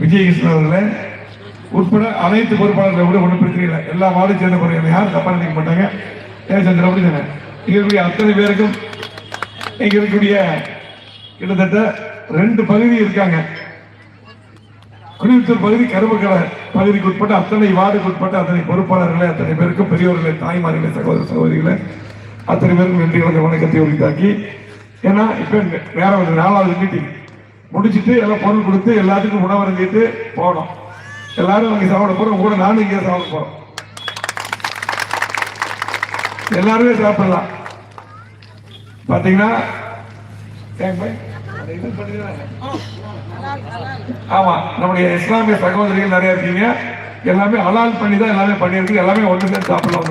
விஜயகிருஷ்ணன் அவர்களே உட்பட அனைத்து பொறுப்பாளர்களை விட ஒன்றும் பிரச்சனை இல்லை. எல்லா மாவட்ட சேர்ந்த பொறுப்பு யாரும் தப்பா நினைக்க மாட்டாங்க. சந்திரன் அப்படி தானே இங்க இருக்கக்கூடிய அத்தனை பேருக்கும் இங்க இருக்கக்கூடிய கிட்டத்தட்ட 2 பகுதி இருக்காங்க. குடியிருத்தூர் பகுதி, கரும்புக்கடை பகுதிக்கு உட்பட்ட அத்தனை வார்டுக்கு உட்பட்ட அத்தனை பொறுப்பாளர்களை, அத்தனை பேருக்கும் பெரியவர்களை, தாய்மார்களை, சகோதர சகோதரிகளை அத்தனை பேருக்கும் நன்றி கலந்த வணக்கத்தை உரித்தாக்கி, ஏன்னா இப்ப நேரம் ஒரு 4வது மீட்டிங் முடிச்சுட்டு எல்லாம் பொருள் கொடுத்து எல்லாத்துக்கும் உணவு அருந்திட்டு போனோம். எல்லாரும் அங்கே சாப்பிட போறோம், கூட நானும் இங்கே சாப்பிட போறோம். எல்லாருமே சாப்பிடலாம். பாத்தீங்கன்னா ஆமா, நம்முடைய இஸ்லாமிய சகோதரிகள் நிறைய இருக்கீங்க. எல்லாமே ஹலால் பண்ணி தான் எல்லாமே பண்ணியிருக்கு. எல்லாமே ஒன்று சேர்ந்து சாப்பிடலாம்.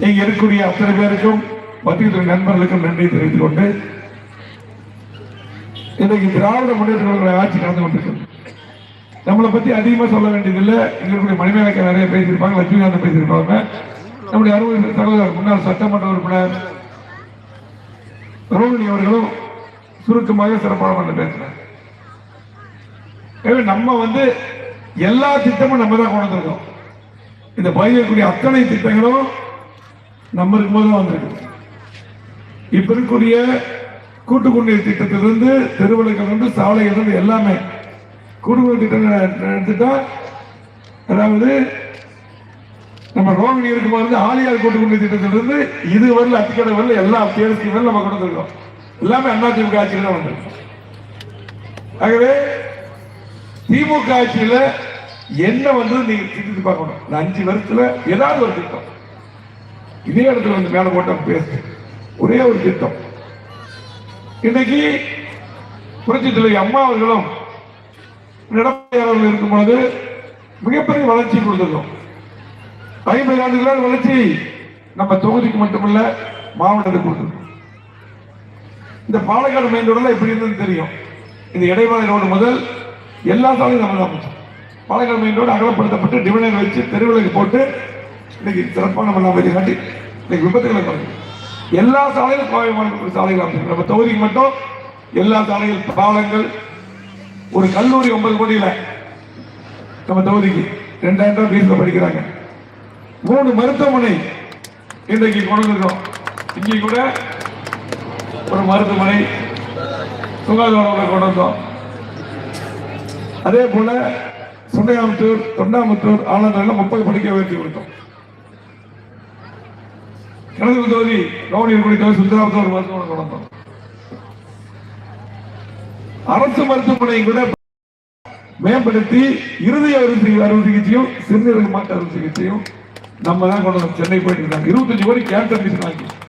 இங்க இருக்கக்கூடிய அத்தனை பேருக்கும் பத்திரிகை நண்பர்களுக்கும் நன்றி தெரிவித்துக் கொண்டு, இன்றைக்கு திராவிட முன்னேற்ற கழக ஆட்சி நடந்து கொண்டிருக்கிறது. நம்மளை பத்தி அதிகமா சொல்ல வேண்டியதில்லை. எங்களுடைய மணிமேகலை நிறைய பேசியிருப்பாங்க, லட்சுமிகாந்த் பேசியிருப்பாங்க. நம்முடைய அறுபது சகோதரர் முன்னாள் சட்டமன்ற உறுப்பினர் ரோகிணி அவர்களும் சுருக்கமாக சிறப்பாக பேசுறாங்க. நம்ம எல்லா திட்டமும் நம்ம தான் கொண்டு வந்திருக்கோம். இந்த பயிரக்கூடிய அத்தனை திட்டங்களும் நம்ம இருக்கும்போது தான் வந்திருக்கு. இப்ப இருக்கக்கூடிய கூட்டு குடிநீர் திட்டத்திலிருந்து, தெருவிளக்கில் இருந்து, சாலைகள் இருந்து எல்லாமே கூட்டுக்குடிநீர் திட்டம் எடுத்துட்டா, அதாவது நம்ம ரோகிணி இருக்கும்போது ஆலியார் கூட்டு குடிநீர் திட்டத்திலிருந்து இது வரல, அத்திக்கடை வரல, எல்லா தேர்ச்சி வரல நம்ம கொண்டு வந்திருக்கோம். எல்லாமே அதிமுக ஆட்சியில் தான் வந்திருக்கோம். ஆகவே திமுக ஆட்சியில என்ன நீங்க திட்டத்தை பார்க்கணும். இந்த 5 வருஷத்துல ஏதாவது ஒரு திட்டம் இதே இடத்துல மேல போட்ட பேசு ஒரே ஒரு திட்டம். இன்னைக்கு புரட்சி தலைவி அம்மா அவர்களும் எடப்பாடி அவர்கள் இருக்கும்போது மிகப்பெரிய வளர்ச்சி கொடுத்திருக்கோம். 50 ஆண்டுகளான வளர்ச்சி நம்ம தொகுதிக்கு மட்டுமல்ல, மாவட்டத்துக்கு கொடுத்திருக்கோம். இந்த பாலக்காடு மெயின் ரோடுல எப்படி இருந்தது தெரியும். இந்த இடைமலை ரோடு முதல் எல்லா சாலையும் நம்ம தான். பாலக்காடு மெயின் ரோடு அகலப்படுத்தப்பட்டு டிவைடர் வச்சு தெருவிளக்கு போட்டு இன்னைக்கு சிறப்பான நம்ம காட்டி இன்னைக்கு விபத்துகளை குறையும். எல்லா சாலையிலும் கோவை மாநகர சாலைகள் அமைச்சு நம்ம தொகுதிக்கு மட்டும் எல்லா சாலைகள், பாலங்கள், ஒரு கல்லூரி 9 கோடியில நம்ம தொகுதிக்கு 2000 ரூபாய் ஃபீஸ்ல படிக்கிறாங்க. 3 மருத்துவமனை இன்றைக்கு கொண்டு வந்திருக்கோம். இங்கே கூட ஒரு மருத்துவமனை சுகாதார கொண்டு வந்தோம். அதே போல சுண்டையாமுத்தூர், தொண்டாமுத்தூர், ஆனந்தம் 30 படிக்க உயர்த்தி கொடுத்தோம். கிணறு தொகுதி ரோகிணி சுந்தராபுரம் ஒரு மருத்துவமனை கொண்டு வந்தோம். அரசு மருத்துவமனை கூட மேம்படுத்தி இருதய அறுவை சிகிச்சையும் சிறுநீரக மாற்று அறுவை சிகிச்சையும் நம்ம தான் கொண்டு வந்தோம். சென்னை போயிட்டு இருக்காங்க. 25 கோடி கேன்சர் மிஷன் வாங்கி